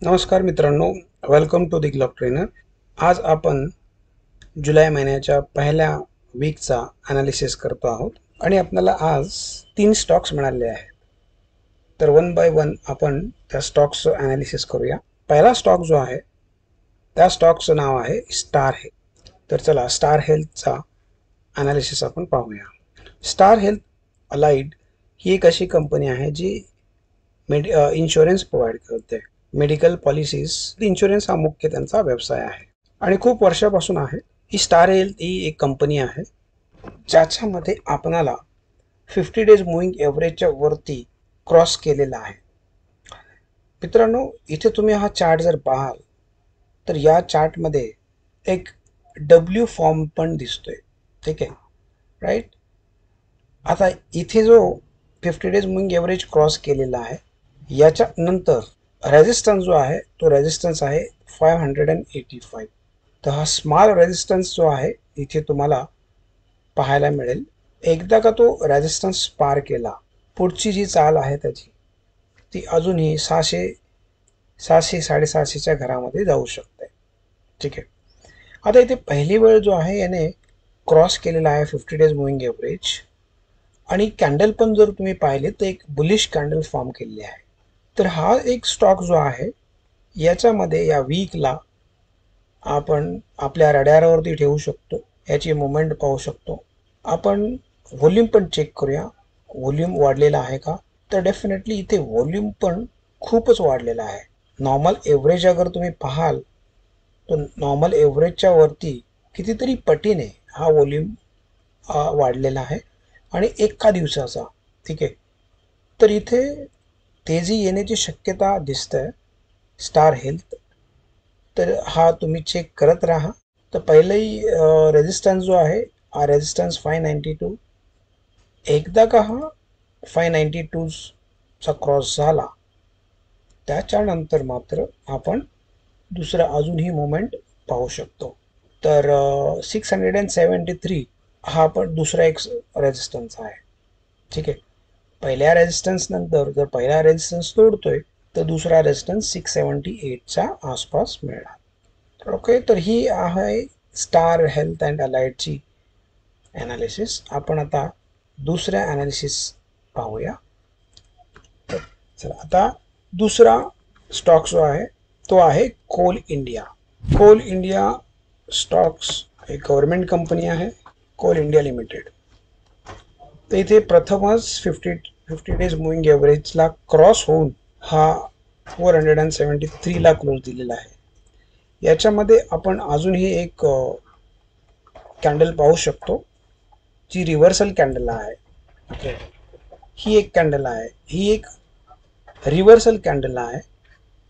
नमस्कार मित्रांनो, welcome to the Glock trainer. आज आपण जुलै महिन्याच्या पहिल्या वीकचा ॲनालिसिस करतो आहोत आणि आपल्याला आज 3 स्टॉक्स मिळाले आहेत. तर वन बाय वन आपण त्या स्टॉक्सचं ॲनालिसिस करूया. पहिला स्टॉक जो आहे त्या स्टॉकचं नाव आहे स्टार हेल्थ. तर चला स्टार हेल्थचा ॲनालिसिस आपण पाहूया. स्टार हेल्थ अलाइड ही एक अशी कंपनी आहे जी इन्शुरन्स प्रोव्हाइड करते. मेडिकल पॉलिसीज इन्शुरन्स हा मुख्य त्यांचा व्यवसाय आहे आणि खूप वर्षापासून आहे. ही स्टार हेल्थ ही एक कंपनी आहे ज्याच्यामध्ये आपणाला 50 डेज मूव्हिंग एव्हरेजच्या वरती क्रॉस केलेला आहे. मित्रांनो, इथे तुम्ही हा चार्ट जर पाहाल तर या चार्टमध्ये एक डब्ल्यू फॉर्म पण दिसतोय. ठीक आहे, राईट. आता इथे जो 50 डेज मूव्हिंग एव्हरेज क्रॉस केलेला आहे याच्या नंतर रेजिस्टन्स जो आहे तो रेजिस्टन्स आहे 585. तर हा स्मॉल रेजिस्टन्स जो आहे इथे तुम्हाला पाहायला मिळेल. एकदा का तो रेजिस्टन्स पार केला, पुढची जी चाल आहे त्याची ती अजूनही 600 600-650च्या घरामध्ये जाऊ शकते. ठीक आहे. आता इथे पहिली वेळ जो आहे याने क्रॉस केलेला आहे 50 डेज मूव्हिंग एव्हरेज आणि कॅन्डल पण जर तुम्ही पाहिले तर एक बुलिश कॅन्डल फॉर्म केलेली आहे. तर हा एक स्टॉक जो आहे याच्यामध्ये या वीकला आपण आपल्या रडारवरती ठेवू शकतो. याची मुवमेंट पाहू शकतो. आपण व्हॉल्यूम पण चेक करूया, व्हॉल्यूम वाढलेला आहे का. तर डेफिनेटली इथे व्हॉल्यूम पण खूपच वाढलेला आहे. नॉर्मल एव्हरेज अगर तुम्ही पाहाल तर नॉर्मल एव्हरेजच्या वरती कितीतरी पटीने हा व्हॉल्यूम वाढलेला आहे आणि एका दिवसाचा. ठीक आहे. तर इथे तेजी येण्याची शक्यता दिसते स्टार हेल्थ. तर हा तुम्ही चेक करत राहा. तर पहिलंही रेजिस्टन्स जो आहे हा रेजिस्टन्स 592. एकदा का हा 592चा क्रॉस झाला त्याच्यानंतर मात्र आपण दुसरा अजूनही मुवमेंट पाहू शकतो. तर 673 हा पण दुसरा एक रेजिस्टन्स आहे. ठीक आहे. पहिल्या रेजिस्टन्स नंतर जर पहिला रेजिस्टन्स तोडतोय तर दुसरा रेजिस्टन्स 678च्या आसपास मिळणार. ओके. तर ही आहे स्टार हेल्थ अँड अलाइडची ॲनालिसिस. आपण आता दुसऱ्या ॲनालिसिस पाहूया. तर चला आता दुसरा स्टॉक जो आहे तो आहे Coal India. Coal India stocks एक गव्हर्नमेंट कंपनी आहे, कोल इंडिया लिमिटेड. तर इथे प्रथमच 50 डेज मूव्हिंग एव्हरेजला क्रॉस होऊन हा 473ला क्लोज दिलेला आहे. याच्यामध्ये आपण अजूनही एक कॅन्डल पाहू शकतो जी रिव्हर्सल कॅन्डल आहे. ओके. ही एक कॅन्डल आहे, ही एक रिव्हर्सल कॅन्डल आहे.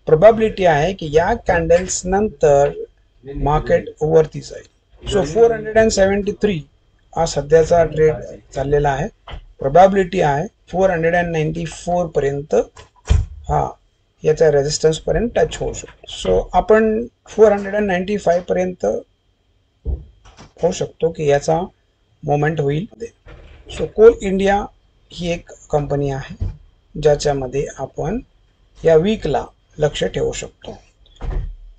प्रोबॅबिलिटी आहे की या कॅन्डल्स नंतर मार्केट वरती जाईल. सो 473 हा सध्याचा ट्रेड चाललेला आहे. प्रोबॅबिलिटी आहे 494 पर्यंत हा याचा रेजिस्टन्स पर्यंत टच होऊ शकतो. सो आपण 495 पर्यंत होऊ शकतो की याचा मोमेंट होईल. सो कोल इंडिया ही एक कंपनी आहे ज्याच्यामध्ये आपण या वीकला लक्ष ठेवू शकतो.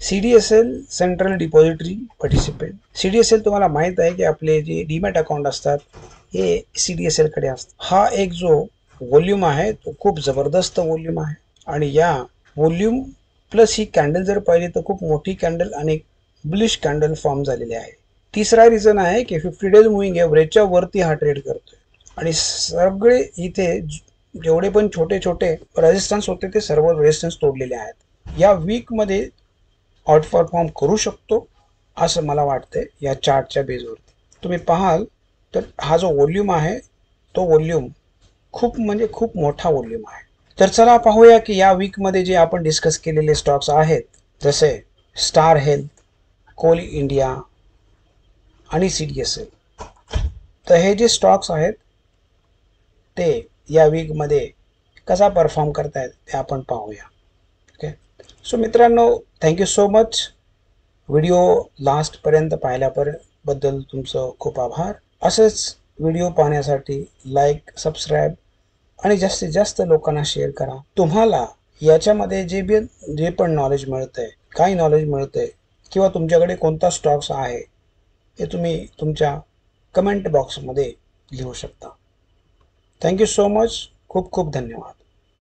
CDSL central depository participant. CDSL तुम्हाला माहीत आहे की आपले जे डीमॅट अकाउंट असतात हे CDSL कडे असतात. हा एक जो व्हॉल्यूम आहे तो खूप जबरदस्त व्हॉल्यूम आहे आणि या व्हॉल्यूम प्लस ही कॅन्डल जर पाहिली तर खूप मोठी कॅन्डल आणि बुलिश कॅन्डल फॉर्म झालेली आहे. तिसरा रिझन आहे की 50 डेज मूव्हिंग एव्हरेजच्या वरती हा ट्रेड करतोय आणि सगळे इथे जेवढे पण छोटे छोटे रेजिस्टन्स होते ते सर्व रेजिस्टन्स तोडलेले आहेत. या वीकमध्ये आउट परफॉर्म करू शकतो असं मला वाटतंय. या चार्टच्या बेसवरती तुम्ही पाहाल तर हा जो व्हॉल्यूम आहे तो व्हॉल्यूम खूप म्हणजे खूप मोठा व्हॉल्यूम आहे. तर चला पाहूया की या वीकमध्ये जे आपण डिस्कस केलेले स्टॉक्स आहेत जसे स्टार हेल्थ, कोल इंडिया आणि CDSL. तर हे जे स्टॉक्स आहेत ते या वीकमध्ये कसा परफॉर्म करतायत ते आपण पाहूया. ओके. सो मित्रांनो, थँक्यू सो मच. व्हिडिओ लास्टपर्यंत पाहिल्याबद्दल तुमचं खूप आभार. असेच व्हिडिओ पाहण्यासाठी लाईक, सबस्क्राईब आणि जास्तीत जास्त लोकांना शेअर करा. तुम्हाला याच्यामध्ये जे पण नॉलेज मिळतंय, काय नॉलेज मिळतंय किंवा तुमच्याकडे कोणता स्टॉक्स आहे हे तुम्ही तुमच्या कमेंट बॉक्समध्ये लिहू शकता. Thank you so much. खूप खूप धन्यवाद.